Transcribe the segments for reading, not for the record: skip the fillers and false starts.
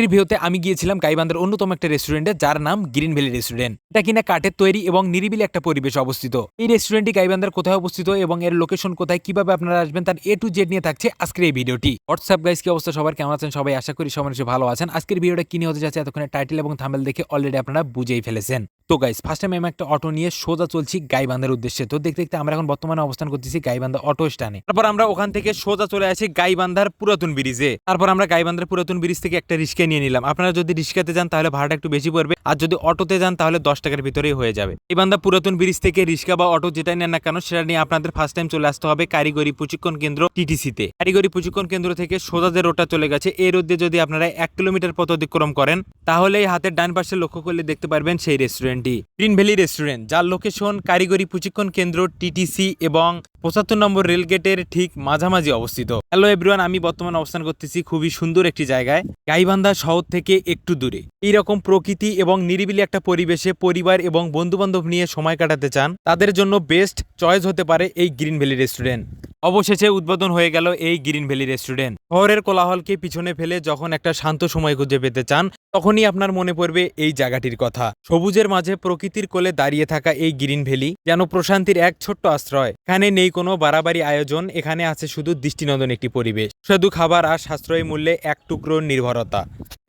আজকের ভিডিওতে আমি গিয়েছিলাম গাইবান্ধার অন্যতম একটা রেস্টুরেন্টে, যার নাম গ্রিন ভ্যালি রেস্টুরেন্ট। এটা কিনা কাঠের তৈরি এবং নিরিবিলি একটা পরিবেশ অবস্থিত। এই রেস্টুরেন্টটি গাইবান্ধার কোথায় অবস্থিত এবং এর লোকেশন কোথায়, কিভাবে আপনারা আসবেন, তার A to Z নিয়ে থাকছে আজকের এই ভিডিওটি। হোয়াটসঅ্যাপ গাইস, কি অবস্থা সবার, কেমন আছেন সবাই? আশা করি সবাই নিশ্চয়ই ভালো আছেন। আজকের ভিডিওটা কি নিয়ে হতে যাচ্ছে এতক্ষণে টাইটেল এবং থাম্বনেল দেখে অলরেডি আপনারা বুঝেই ফেলেছেন। তো গাইস, ফার্স্ট টাইম আমি একটা অটো নিয়ে সোজা চলছি গাইবান্ধার উদ্দেশ্যে। তো দেখতে দেখতে আমরা এখন বর্তমানে অবস্থান করতেছি গাইবান্ধা অটো স্ট্যান্ডে। তারপর আমরা ওখান থেকে সোজা চলে আসি গাইবান্ধার পুরাতন ব্রিজে। তারপর আমরা গাইবান্ধার পুরাতন ব্রিজ থেকে একটা রিক্সা নিয়ে নিলাম। আপনারা যদি রিক্সাতে যান তাহলে ভাড়াটা একটু বেশি পড়বে, আর যদি অটোতে যান তাহলে 10 টাকার ভিতরেই হয়ে যাবে। গাইবান্ধা পুরাতন ব্রিজ থেকে রিক্সা বা অটো যেটাই নেন না কেন, সেটা নিয়ে আপনাদের ফার্স্ট টাইম চলে আসতে হবে কারিগরি প্রশিক্ষণ কেন্দ্র টিটিসিতে। কারিগরি প্রশিক্ষণ কেন্দ্র থেকে সোজা যে রোডটা চলে গেছে, এই রোড দিয়ে যদি আপনারা 1 কিলোমিটার পথ অতিক্রম করেন, তাহলে হাতের ডান পাশে লক্ষ্য করলে দেখতে পারবেন সেই রেস্টুরেন্টটি গ্রিন ভ্যালি রেস্টুরেন্ট, যার লোকেশন কারিগরি প্রশিক্ষণ কেন্দ্র টিটিসি এবং 75 নম্বর রেলগেটের ঠিক মাঝামাঝি অবস্থিত। হ্যালো এভরিওয়ান, আমি বর্তমানে অবস্থান করতেছি খুবই সুন্দর একটি জায়গায়, গাইবান্ধা শহর থেকে একটু দূরে। এইরকম প্রকৃতি এবং নিরিবিলি একটা পরিবেশে পরিবার এবং বন্ধু বান্ধব নিয়ে সময় কাটাতে চান, তাদের জন্য বেস্ট চয়েস হতে পারে এই গ্রিন ভ্যালি রেস্টুরেন্ট। অবশেষে উদ্বোধন হয়ে গেল এই গ্রিন ভ্যালি রেস্টুরেন্ট। শহরের কোলাহলকে পিছনে ফেলে যখন একটা শান্ত সময় খুঁজে পেতে চান, তখনই আপনার মনে পড়বে এই জায়গাটির কথা। সবুজের মাঝে প্রকৃতির কোলে দাঁড়িয়ে থাকা এই গ্রিন ভ্যালি যেন প্রশান্তির এক ছোট্ট আশ্রয়। এখানে নেই কোনো বাড়াবাড়ি আয়োজন, এখানে আছে শুধু দৃষ্টিনন্দন একটি পরিবেশ, শুধু খাবার আর সাশ্রয়ী মূল্যে এক টুকরো নির্ভরতা।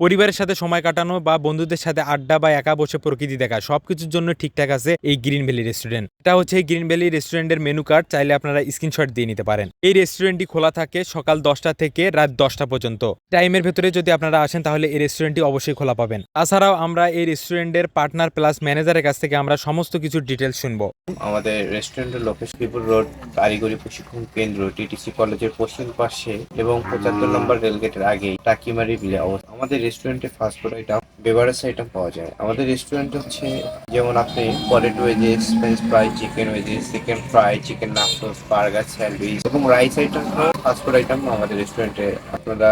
পরিবারের সাথে সময় কাটানো বা বন্ধুদের সাথে আড্ডা বা একা বসে প্রকৃতি দেখা, সবকিছুর জন্য ঠিকঠাক আছে এই গ্রিন ভ্যালি রেস্টুরেন্ট। এটা হচ্ছে এই গ্রিন ভ্যালি রেস্টুরেন্টের মেনু কার্ড, চাইলে আপনারা স্ক্রিনশট দিয়ে নিতে পারেন। এই রেস্টুরেন্টটি খোলা থাকে সকাল 10টা থেকে রাত 10টা পর্যন্ত। টাইমের ভেতরে যদি আপনারা আসেন তাহলে এই রেস্টুরেন্টটি অবশ্যই খোলা পাবেন। তাছাড়াও আমরা এই রেস্টুরেন্টের পার্টনার প্লাস ম্যানেজারের কাছ থেকে আমরা সমস্ত কিছু ডিটেলস শুনবো। আমাদের রেস্টুরেন্টের লোকেশন বিপুর রোড, কারিগরি প্রশিক্ষণ কেন্দ্র, টিটিসি কলেজের পশ্চিম পাশে এবং 75 নম্বর রেলগেটের আগেই টাকিমারি বিলে অবস্থিত। আমাদের রেস্টুরেন্টে ফাস্টফুড আইটেম, বেভারেজ আইটেম পাওয়া যায়। আমাদের রেস্টুরেন্ট হচ্ছে যেমন আপনি potato wedges, French fry, chicken wedges, chicken fry, chicken নাফটোস, বার্গার, স্যান্ডউইচ এবং রাইস আইটেম ফাস্টফুড আইটেম আমাদের রেস্টুরেন্টে আপনারা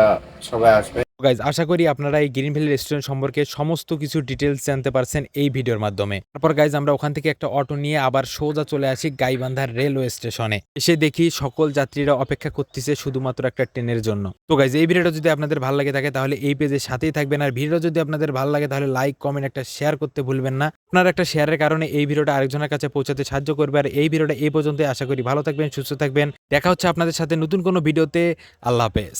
সবাই আসবেন। গাইজ, আশা করি আপনারা এই গ্রিন ভ্যালি রেস্টুরেন্ট সম্পর্কে সমস্ত কিছু ডিটেলস জানতে পারছেন এই ভিডিওর মাধ্যমে। তারপর গাইজ, আমরা ওখান থেকে একটা অটো নিয়ে আবার সোজা চলে আসি গাইবান্ধার রেলওয়ে স্টেশনে। এসে দেখি সকল যাত্রীরা অপেক্ষা করতেছে শুধুমাত্র একটা ট্রেনের জন্য। তো গাইজ, এই ভিডিওটা যদি আপনাদের ভালো লাগে থাকে তাহলে এই পেজের সাথেই থাকবেন, আর ভিডিও যদি আপনাদের ভালো লাগে তাহলে লাইক, কমেন্ট, একটা শেয়ার করতে ভুলবেন না। আপনার একটা শেয়ারের কারণে এই ভিডিওটা আরেকজনের কাছে পৌঁছাতে সাহায্য করবে। আর এই ভিডিওটা এই পর্যন্তই। আশা করি ভালো থাকবেন, সুস্থ থাকবেন। দেখা হচ্ছে আপনাদের সাথে নতুন কোনো ভিডিওতে। আল্লাহ হাফেজ।